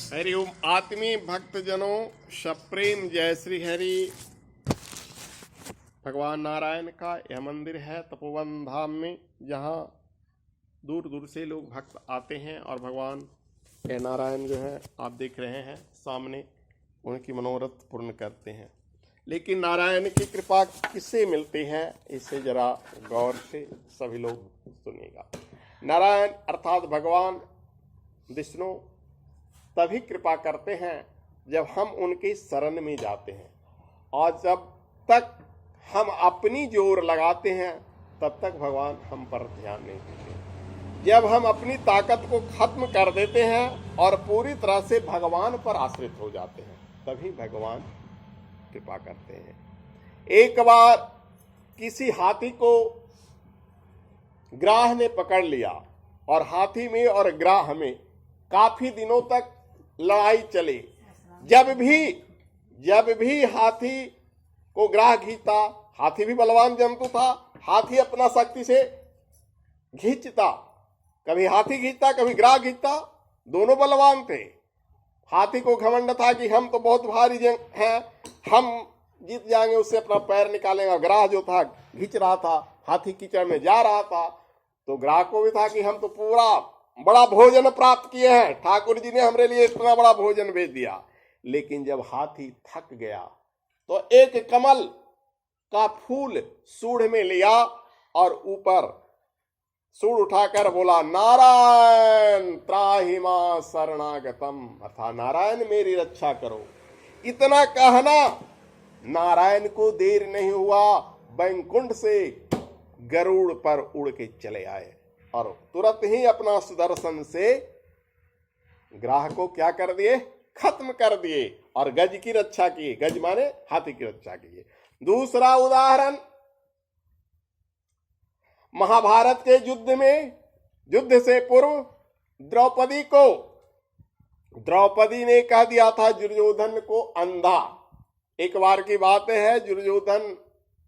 हरि ओम। आत्मीय भक्तजनों, सप्रेम जय श्री हरि। भगवान नारायण का यह मंदिर है तपोवन धाम में, जहाँ दूर दूर से लोग भक्त आते हैं और भगवान ये नारायण जो है आप देख रहे हैं सामने, उनकी मनोरथ पूर्ण करते हैं। लेकिन नारायण की कृपा किससे मिलती है, इसे जरा गौर से सभी लोग सुनिएगा। नारायण अर्थात भगवान विष्णु तभी कृपा करते हैं जब हम उनकी शरण में जाते हैं, और जब तक हम अपनी जोर लगाते हैं तब तक भगवान हम पर ध्यान नहीं देते। जब हम अपनी ताकत को खत्म कर देते हैं और पूरी तरह से भगवान पर आश्रित हो जाते हैं, तभी भगवान कृपा करते हैं। एक बार किसी हाथी को ग्राह ने पकड़ लिया और हाथी में और ग्राह में काफी दिनों तक लड़ाई चली। जब भी हाथी को ग्राह खींचता, हाथी भी बलवान जंतु था, हाथी अपना शक्ति से खींचता, कभी हाथी खींचता कभी ग्राह खींचता, दोनों बलवान थे। हाथी को घमंड था कि हम तो बहुत भारी हैं, हम जीत जाएंगे, उससे अपना पैर निकालेंगे। ग्राह जो था खींच रहा था, हाथी कीचड़ में जा रहा था, तो ग्राह को भी था कि हम तो पूरा बड़ा भोजन प्राप्त किए हैं, ठाकुर जी ने हमारे लिए इतना बड़ा भोजन भेज दिया। लेकिन जब हाथी थक गया तो एक कमल का फूल सूंड में लिया और ऊपर सूंड उठाकर बोला, नारायण त्राहि मां शरणागतम, अर्थात नारायण मेरी रक्षा करो। इतना कहना, नारायण को देर नहीं हुआ, वैकुंठ से गरुड़ पर उड़ के चले आए और तुरंत ही अपना सुदर्शन से ग्राह को क्या कर दिए, खत्म कर दिए और गज की रक्षा किए। गज माने हाथी की रक्षा किए। दूसरा उदाहरण, महाभारत के युद्ध में, युद्ध से पूर्व द्रौपदी ने कह दिया था दुर्योधन को अंधा। एक बार की बात है, दुर्योधन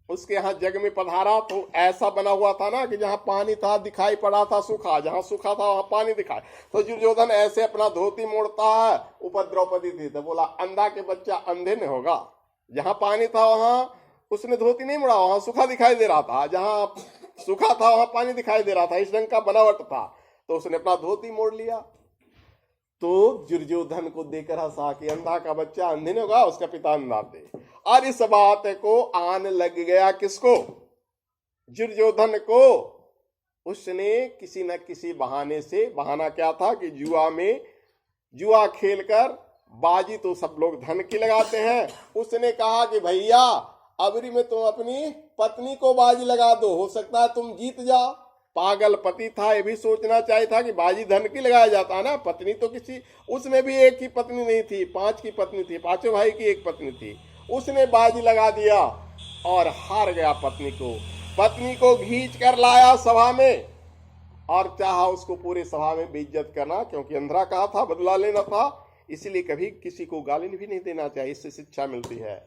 उसके यहाँ जग में पधारा तो ऐसा बना हुआ था ना कि जहां पानी था दिखाई पड़ा था सूखा, जहां सूखा था वहां पानी दिखाई। तो दुर्योधन ऐसे अपना धोती मोड़ता है, ऊपर द्रौपदी थी, तो बोला अंधा के बच्चा अंधे में होगा। जहां पानी था वहां उसने धोती नहीं मोड़ा, वहां सूखा दिखाई दे रहा था, जहां सूखा था वहां पानी दिखाई दे रहा था, इस रंग का बनावट था, तो उसने अपना धोती मोड़ लिया। तो दुर्योधन को देखकर हंसा कि अंधा का बच्चा अंधे नहीं होगा, उसका पिता अंधा थे। और इस बात को आन लग गया किसको, दुर्योधन को। उसने किसी न किसी बहाने से, बहाना क्या था कि जुआ खेलकर बाजी तो सब लोग धन की लगाते हैं, उसने कहा कि भैया अबरी में तुम अपनी पत्नी को बाजी लगा दो, हो सकता है तुम जीत जाओ। पागल पति था, ये भी सोचना चाहिए था कि बाजी धन की लगाया जाता है ना, पत्नी तो किसी, उसमें भी एक ही पत्नी नहीं थी, 5 की पत्नी थी, 5 भाई की एक पत्नी थी। उसने बाजी लगा दिया और हार गया। पत्नी को खींच कर लाया सभा में और चाहा उसको पूरे सभा में बेइज्जत करना, क्योंकि अंधरा कहा था, बदला लेना था। इसलिए कभी किसी को गाली भी नहीं देना चाहिए, इससे शिक्षा मिलती है।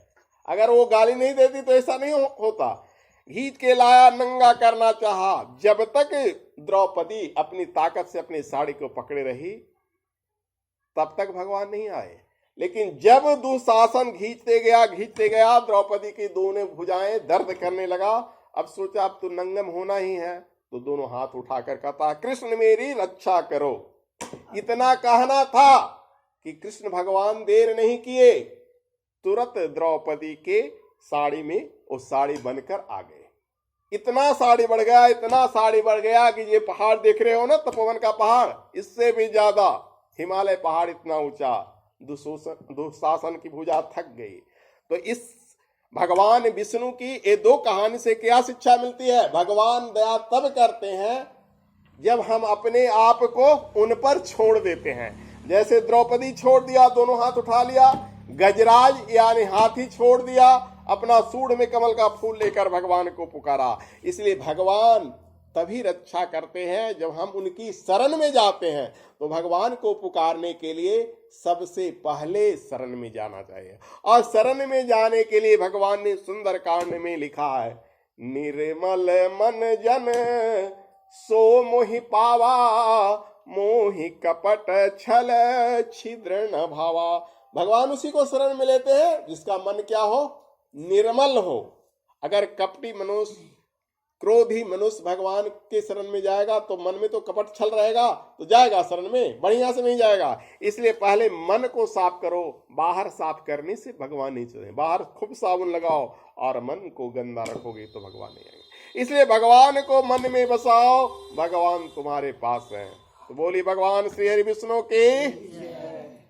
अगर वो गाली नहीं देती तो ऐसा नहीं होता। खींच के लाया, नंगा करना चाहा। जब तक द्रौपदी अपनी ताकत से अपनी साड़ी को पकड़े रही तब तक भगवान नहीं आए। लेकिन जब दुशासन खींचते गया, द्रौपदी की दोनों भुजाएं दर्द करने लगा। अब सोचा अब तो नंगम होना ही है, तो दोनों हाथ उठाकर कहता, कृष्ण मेरी रक्षा करो। इतना कहना था कि कृष्ण भगवान देर नहीं किए, तुरंत द्रौपदी के साड़ी में वो साड़ी बनकर आ गए। इतना साड़ी बढ़ गया कि ये पहाड़ देख रहे हो ना, तपोवन का पहाड़, इससे भी ज्यादा हिमालय पहाड़ इतना ऊंचा। दुशासन की भुजा थक गई। तो इस भगवान विष्णु की ये दो कहानी से क्या शिक्षा मिलती है? भगवान दया तब करते हैं जब हम अपने आप को उन पर छोड़ देते हैं। जैसे द्रौपदी छोड़ दिया, दोनों हाथ उठा लिया। गजराज यानी हाथी छोड़ दिया, अपना सूंड में कमल का फूल लेकर भगवान को पुकारा। इसलिए भगवान तभी रक्षा करते हैं जब हम उनकी शरण में जाते हैं। तो भगवान को पुकारने के लिए सबसे पहले शरण में जाना चाहिए, और शरण में जाने के लिए भगवान ने सुंदर कांड में लिखा है, निर्मल मन जन सो मोहि पावा, मोहि कपट छल छिद्र न भावा। भगवान उसी को शरण में लेते हैं जिसका मन क्या हो, निर्मल हो। अगर कपटी मनुष्य, क्रोधी मनुष्य भगवान के शरण में जाएगा तो मन में तो कपट छल रहेगा, तो जाएगा शरण में, बढ़िया से नहीं जाएगा। इसलिए पहले मन को साफ करो, बाहर साफ करने से भगवान नहीं चले। बाहर खूब साबुन लगाओ और मन को गंदा रखोगे तो भगवान नहीं आएंगे। इसलिए भगवान को मन में बसाओ, भगवान तुम्हारे पास है। तो बोली भगवान श्री हरि विष्णु की